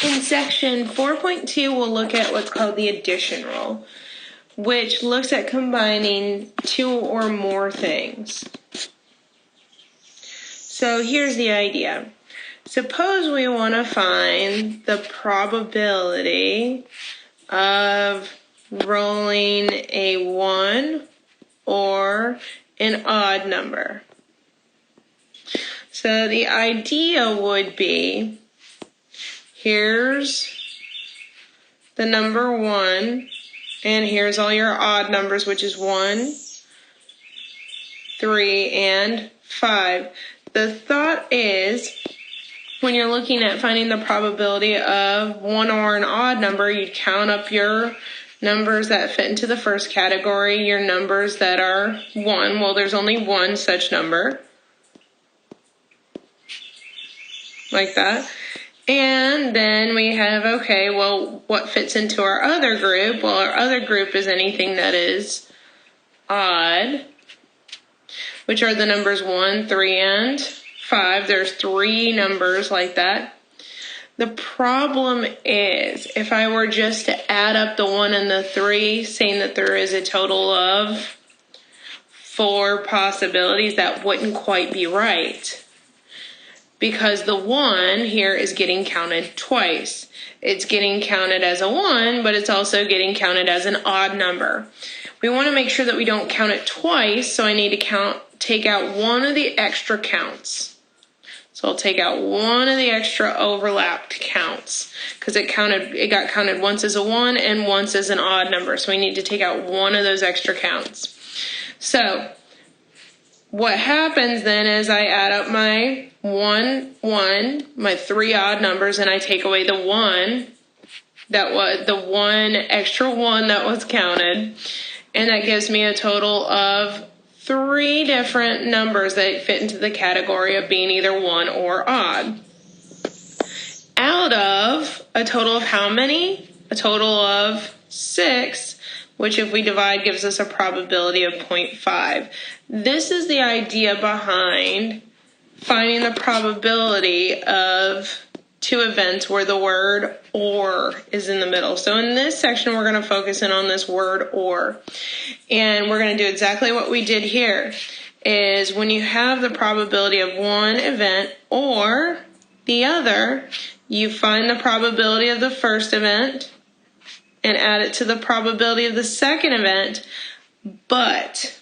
In section 4.2, we'll look at what's called the addition rule, which looks at combining two or more things. So here's the idea. Suppose we want to find the probability of rolling a 1 or an odd number. So the idea would be, here's the number 1, and here's all your odd numbers, which is 1, 3, and 5. The thought is, when you're looking at finding the probability of 1 or an odd number, you count up your numbers that fit into the first category, your numbers that are 1. Well, there's only one such number. Like that. And then we have, okay, well, what fits into our other group? Well, our other group is anything that is odd, which are the numbers 1, 3, and 5. There's 3 numbers like that. The problem is, if I were just to add up the 1 and the 3, saying that there is a total of 4 possibilities, that wouldn't quite be right. Because the 1 here is getting counted twice. It's getting counted as a 1, but it's also getting counted as an odd number. We want to make sure that we don't count it twice, so I need to take out one of the extra counts. So I'll take out one of the extra overlapped counts, because it got counted once as a 1 and once as an odd number. So we need to take out one of those extra counts. So what happens then is I add up my 1, 1, my 3 odd numbers, and I take away the 1 that was the one extra 1 that was counted, and that gives me a total of 3 different numbers that fit into the category of being either 1 or odd. Out of a total of how many? A total of 6, which if we divide gives us a probability of 0.5. This is the idea behind finding the probability of 2 events where the word or is in the middle. So in this section, we're going to focus in on this word or. And we're going to do exactly what we did here, is when you have the probability of one event or the other, you find the probability of the first event and add it to the probability of the second event. But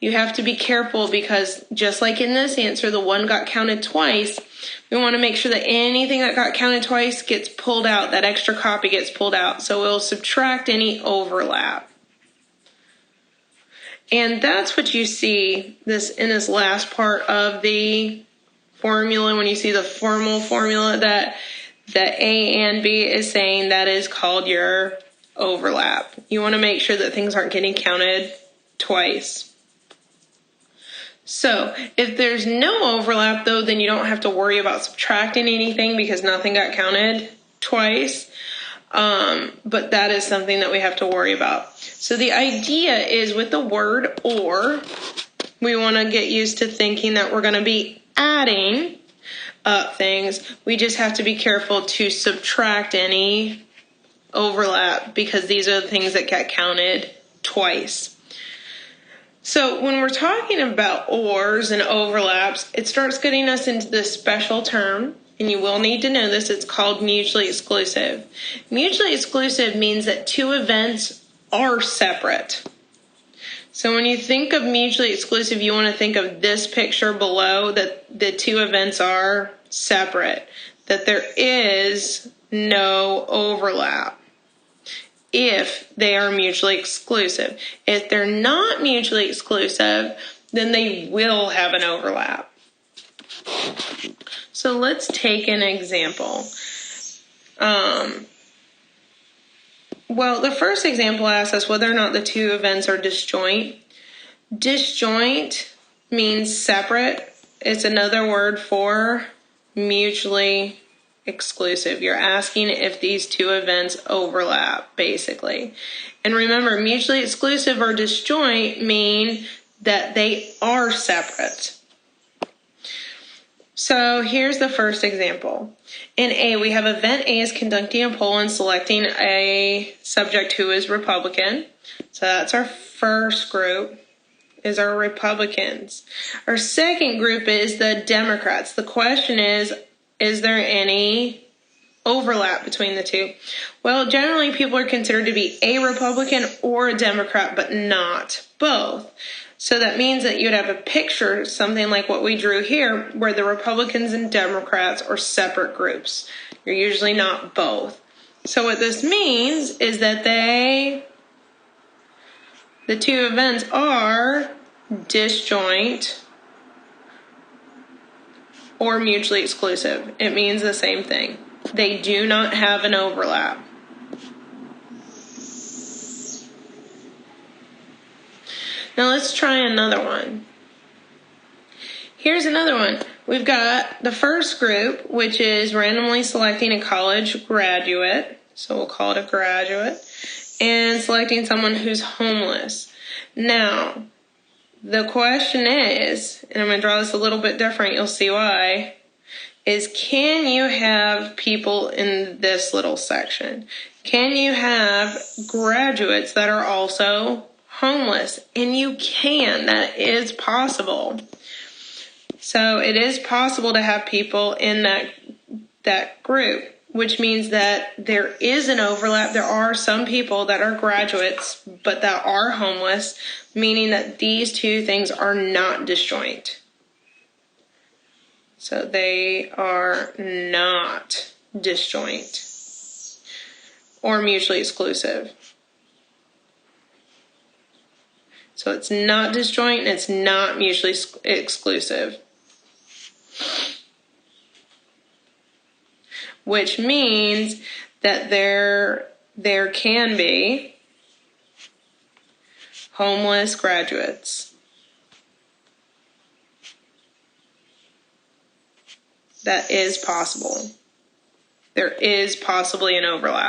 you have to be careful, because just like in this answer, the 1 got counted twice. We want to make sure that anything that got counted twice gets pulled out. That extra copy gets pulled out. So we'll subtract any overlap. And that's what you see in this last part of the formula. When you see the formal formula that A and B is saying, that is called your overlap. You want to make sure that things aren't getting counted twice. So if there's no overlap, though, then you don't have to worry about subtracting anything, because nothing got counted twice. But that is something that we have to worry about. So the idea is, with the word or, we want to get used to thinking that we're going to be adding up things. We just have to be careful to subtract any overlap, because these are the things that get counted twice. So when we're talking about ors and overlaps, it starts getting us into this special term, and you will need to know this. It's called mutually exclusive. Mutually exclusive means that 2 events are separate. So when you think of mutually exclusive, you want to think of this picture below, that the 2 events are separate, that there is no overlap if they are mutually exclusive. If they're not mutually exclusive, then they will have an overlap. So let's take an example. Well, the first example asks us whether or not the 2 events are disjoint. Disjoint means separate. It's another word for mutually exclusive. You're asking if these 2 events overlap, basically. And remember, mutually exclusive or disjoint mean that they are separate. So here's the first example. In A, we have event A is conducting a poll and selecting a subject who is Republican. So that's our first group, is our Republicans. Our second group is the Democrats. The question is there any overlap between the two? Well, generally people are considered to be a Republican or a Democrat, but not both. So that means that you'd have a picture, something like what we drew here, where the Republicans and Democrats are separate groups. You're usually not both. So what this means is that the two events are disjoint or mutually exclusive. It means the same thing. They do not have an overlap. Now let's try another one. Here's another one. We've got the first group, which is randomly selecting a college graduate. So we'll call it a graduate. And selecting someone who's homeless. Now, the question is, and I'm going to draw this a little bit different, you'll see why, is can you have people in this little section? Can you have graduates that are also homeless? And you can. That is possible. So it is possible to have people in that group, which means that there is an overlap. There are some people that are graduates, but that are homeless, meaning that these two things are not disjoint. So they are not disjoint or mutually exclusive. So it's not disjoint and it's not mutually exclusive. Which means that there can be homeless graduates. That is possible. There is possibly an overlap.